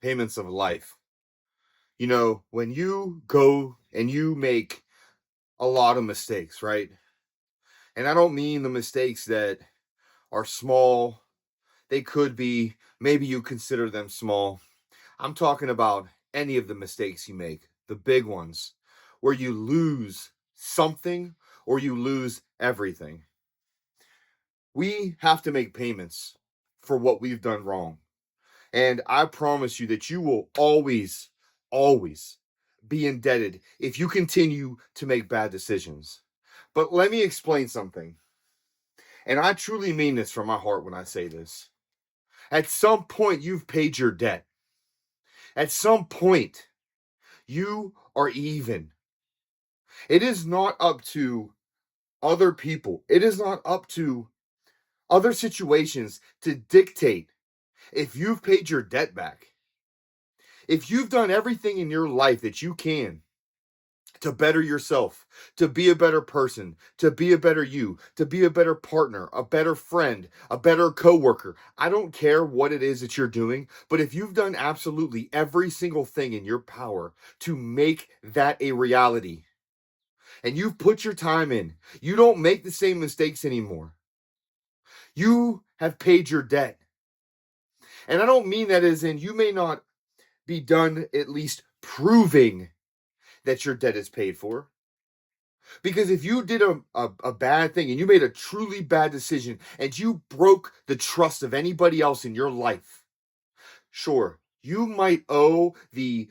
payments of life. When you go and you make a lot of mistakes, right? And I don't mean the mistakes that are small. They could be, maybe you consider them small. I'm talking about any of the mistakes you make, the big ones, where you lose something or you lose everything. We have to make payments for what we've done wrong. And I promise you that you will always, always be indebted if you continue to make bad decisions. But let me explain something. And I truly mean this from my heart when I say this. At some point, you've paid your debt. At some point, you are even. It is not up to other people, it is not up to other situations to dictate if you've paid your debt back. If you've done everything in your life that you can to better yourself, to be a better person, to be a better you, to be a better partner, a better friend, a better coworker. I don't care what it is that you're doing, but if you've done absolutely every single thing in your power to make that a reality, and you've put your time in, you don't make the same mistakes anymore. You have paid your debt. And I don't mean that as in you may not be done at least proving that your debt is paid for. Because if you did a bad thing and you made a truly bad decision and you broke the trust of anybody else in your life, sure, you might owe the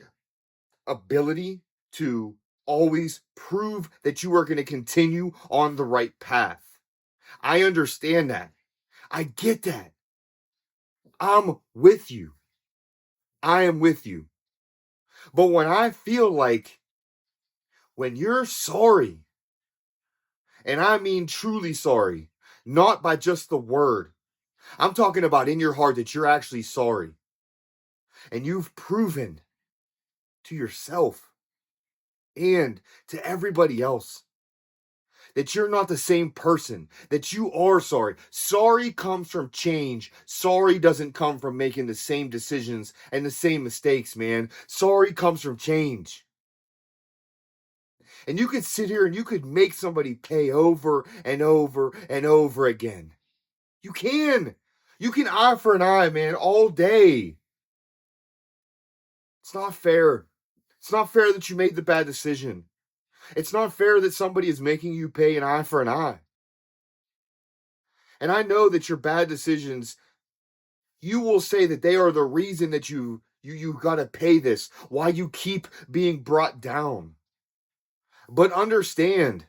ability to always prove that you are going to continue on the right path. I understand that. I get that. I'm with you. I am with you. But when I feel like when you're sorry, and I mean truly sorry, not by just the word, I'm talking about in your heart that you're actually sorry. And you've proven to yourself and to everybody else that you're not the same person, that you are sorry. Sorry comes from change. Sorry doesn't come from making the same decisions and the same mistakes, man. Sorry comes from change. And you could sit here and you could make somebody pay over and over and over again. You can. You can eye for an eye, man, all day. It's not fair. It's not fair that you made the bad decision. It's not fair that somebody is making you pay an eye for an eye. And I know that your bad decisions, you will say that they are the reason that you got to pay this, why you keep being brought down. But understand,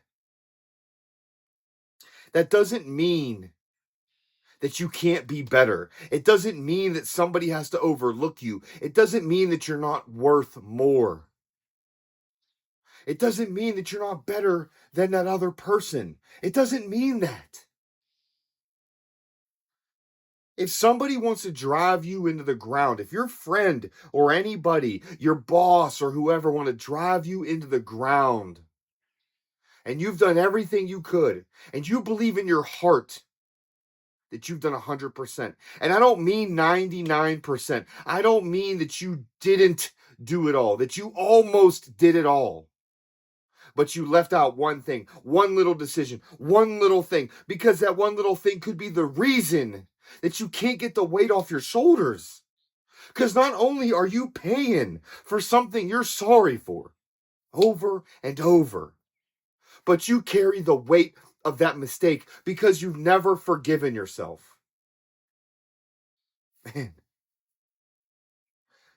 that doesn't mean that you can't be better. It doesn't mean that somebody has to overlook you. It doesn't mean that you're not worth more. It doesn't mean that you're not better than that other person. It doesn't mean that. If somebody wants to drive you into the ground, if your friend or anybody, your boss or whoever want to drive you into the ground, and you've done everything you could, and you believe in your heart that you've done 100%. And I don't mean 99%. I don't mean that you didn't do it all, that you almost did it all. But you left out one thing, one little decision, one little thing, because that one little thing could be the reason that you can't get the weight off your shoulders. Because not only are you paying for something you're sorry for over and over, but you carry the weight of that mistake because you've never forgiven yourself. Man,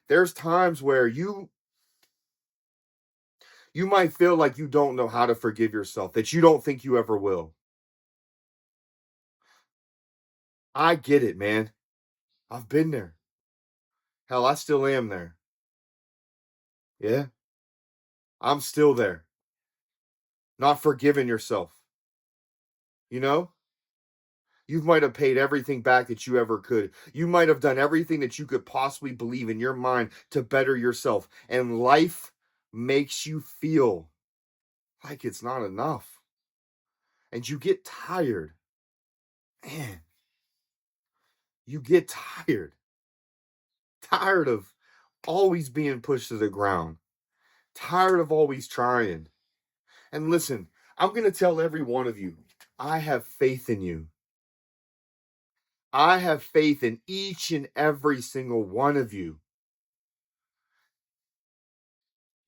there's times where you might feel like you don't know how to forgive yourself, that you don't think you ever will. I get it, man. I've been there. Hell, I still am there. Yeah, I'm still there. Not forgiving yourself. You know? You might have paid everything back that you ever could. You might have done everything that you could possibly believe in your mind to better yourself. And life makes you feel like it's not enough. And you get tired. Man, you get tired. Tired of always being pushed to the ground, tired of always trying. And listen, I'm going to tell every one of you, I have faith in you. I have faith in each and every single one of you.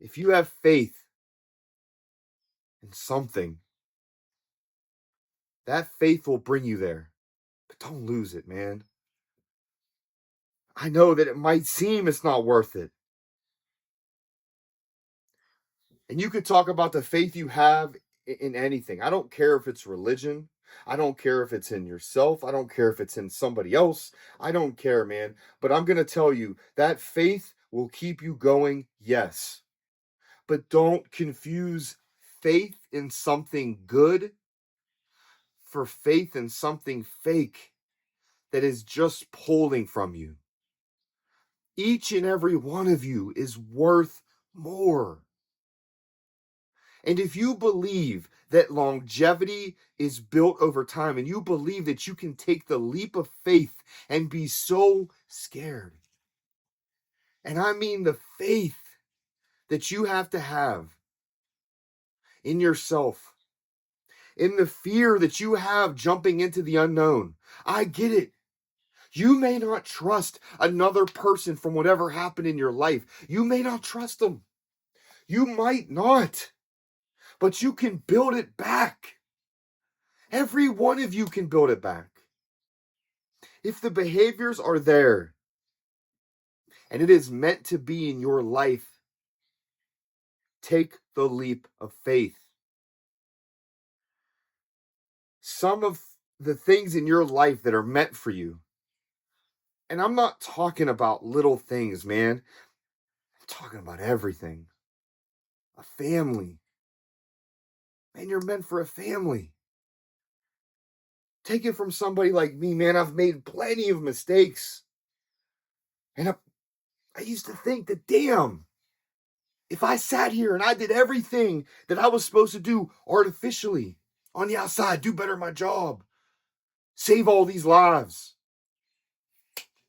If you have faith in something, that faith will bring you there. But don't lose it, man. I know that it might seem it's not worth it. And you could talk about the faith you have in anything. I don't care if it's religion. I don't care if it's in yourself. I don't care if it's in somebody else. I don't care, man. But I'm going to tell you that faith will keep you going, yes. But don't confuse faith in something good for faith in something fake that is just pulling from you. Each and every one of you is worth more. And if you believe that longevity is built over time, and you believe that you can take the leap of faith and be so scared, and I mean the faith that you have to have in yourself, in the fear that you have jumping into the unknown, I get it. You may not trust another person from whatever happened in your life. You may not trust them. You might not, but you can build it back. Every one of you can build it back. If the behaviors are there and it is meant to be in your life, take the leap of faith. Some of the things in your life that are meant for you, and I'm not talking about little things, man. I'm talking about everything. A family. Man, you're meant for a family. Take it from somebody like me, man. I've made plenty of mistakes. And I used to think that, damn, if I sat here and I did everything that I was supposed to do artificially on the outside, do better at my job, save all these lives,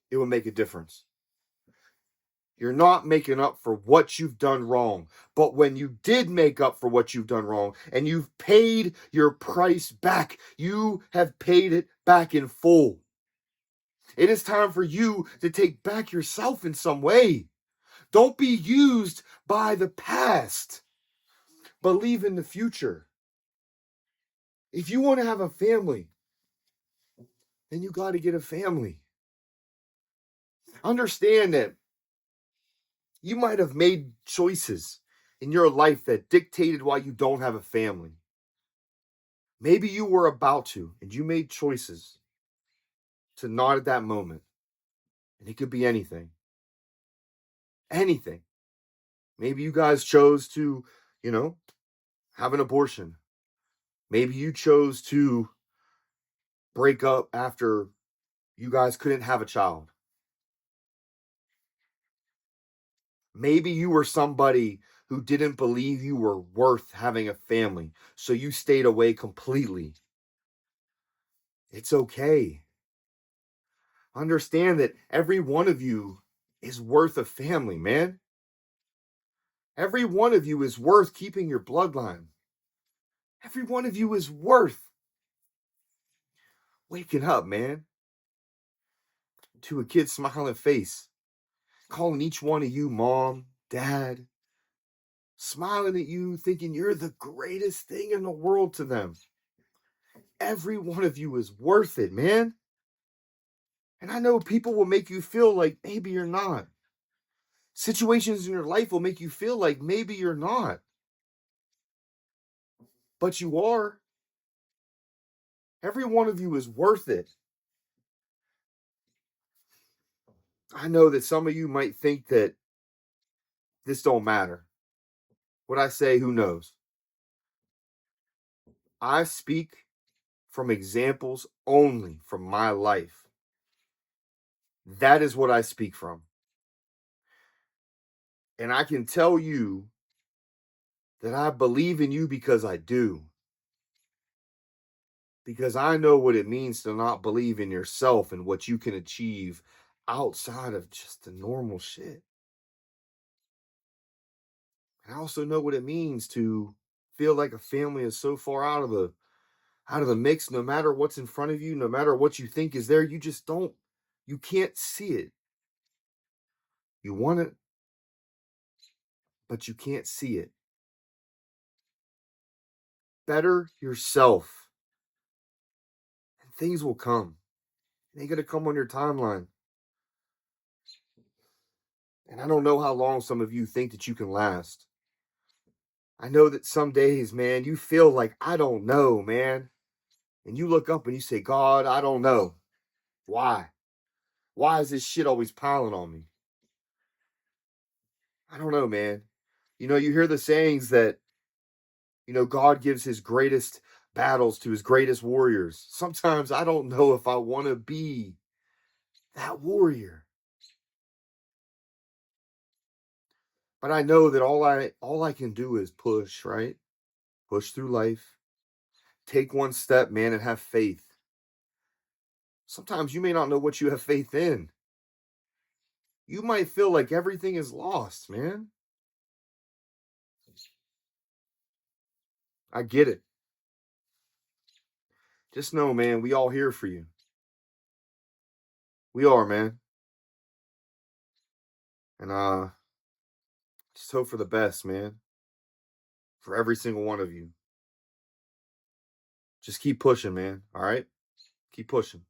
it would make a difference. You're not making up for what you've done wrong. But when you did make up for what you've done wrong and you've paid your price back, you have paid it back in full. It is time for you to take back yourself in some way. Don't be used by the past. Believe in the future. If you want to have a family, then you got to get a family. Understand that you might have made choices in your life that dictated why you don't have a family. Maybe you were about to, and you made choices to not at that moment. And it could be anything. Anything. Maybe you guys chose to, have an abortion. Maybe you chose to break up after you guys couldn't have a child. Maybe you were somebody who didn't believe you were worth having a family, so you stayed away completely. It's okay. Understand that every one of you is worth a family, man. Every one of you is worth keeping your bloodline. Every one of you is worth waking up, man, to a kid's smiling face, calling each one of you mom, dad, smiling at you, thinking you're the greatest thing in the world to them. Every one of you is worth it, man. And I know people will make you feel like maybe you're not. Situations in your life will make you feel like maybe you're not. But you are. Every one of you is worth it. I know that some of you might think that this don't matter. What I say, who knows? I speak from examples only from my life. That is what I speak from. And I can tell you that I believe in you because I do. Because I know what it means to not believe in yourself and what you can achieve outside of just the normal shit. I also know what it means to feel like a family is so far out of the mix. No matter what's in front of you, no matter what you think is there, you just don't, you can't see it. You want it, but you can't see it. Better yourself, and things will come. They ain't gonna come on your timeline. And I don't know how long some of you think that you can last. I know that some days, man, you feel like, I don't know, man. And you look up and you say, God, I don't know. Why? Why is this shit always piling on me? I don't know, man. You hear the sayings that, God gives his greatest battles to his greatest warriors. Sometimes I don't know if I want to be that warrior. But I know that all I can do is push, right? Push through life. Take one step, man, and have faith. Sometimes you may not know what you have faith in. You might feel like everything is lost, man. I get it. Just know, man, we all here for you. We are, man. And just hope for the best, man. For every single one of you. Just keep pushing, man. All right? Keep pushing.